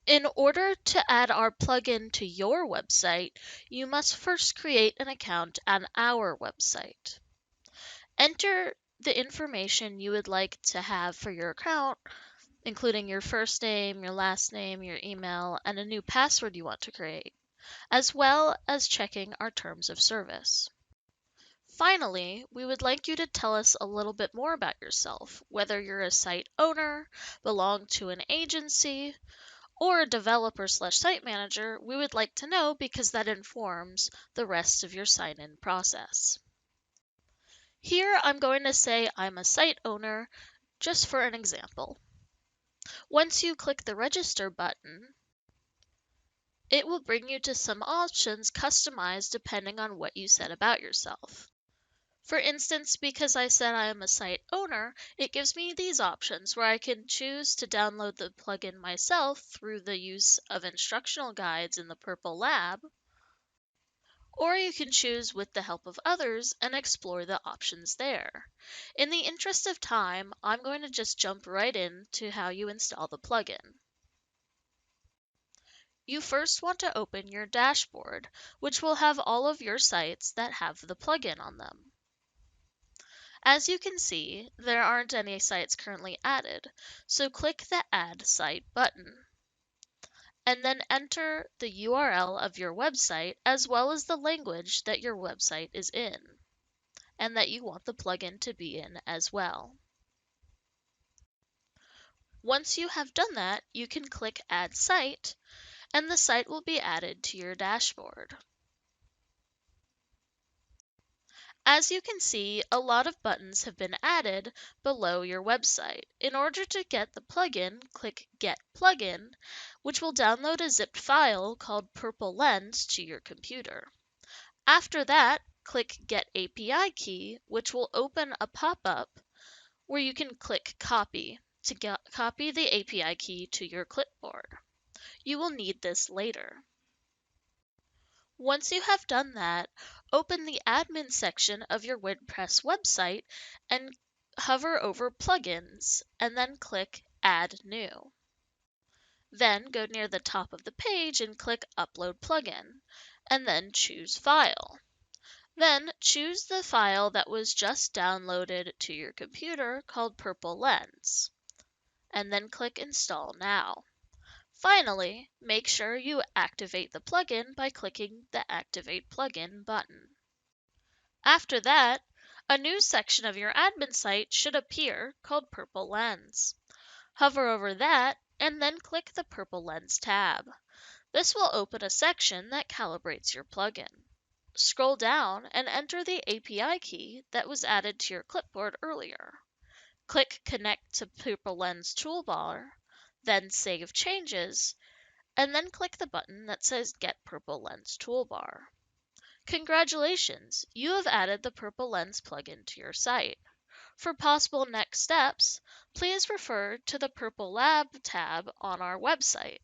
In order to add our plugin to your website, you must first create an account on our website. Enter the information you would like to have for your account, including your first name, your last name, your email, and a new password you want to create, as well as checking our terms of service. Finally, we would like you to tell us a little bit more about yourself, whether you're a site owner, belong to an agency, or a developer/site manager. We would like to know because that informs the rest of your sign-in process. Here I'm going to say I'm a site owner just for an example. Once you click the register button, it will bring you to some options customized depending on what you said about yourself. For instance, because I said I am a site owner, it gives me these options where I can choose to download the plugin myself through the use of instructional guides in the Purple Lab, or you can choose with the help of others and explore the options there. In the interest of time, I'm going to just jump right into how you install the plugin. You first want to open your dashboard, which will have all of your sites that have the plugin on them. As you can see, there aren't any sites currently added, so click the Add Site button, and then enter the URL of your website as well as the language that your website is in, and that you want the plugin to be in as well. Once you have done that, you can click Add Site, and the site will be added to your dashboard. As you can see, a lot of buttons have been added below your website. In order to get the plugin, click Get Plugin, which will download a zipped file called Purple Lens to your computer. After that, click Get API Key, which will open a pop-up where you can click Copy to copy the API key to your clipboard. You will need this later. Once you have done that, open the admin section of your WordPress website and hover over Plugins, and then click Add New. Then go near the top of the page and click Upload Plugin, and then choose File. Then choose the file that was just downloaded to your computer called Purple Lens, and then click Install Now. Finally, make sure you activate the plugin by clicking the Activate Plugin button. After that, a new section of your admin site should appear called Purple Lens. Hover over that and then click the Purple Lens tab. This will open a section that calibrates your plugin. Scroll down and enter the API key that was added to your clipboard earlier. Click Connect to Purple Lens toolbar, then Save Changes, and then click the button that says Get Purple Lens Toolbar. Congratulations! You have added the Purple Lens plugin to your site. For possible next steps, please refer to the Purple Lab tab on our website.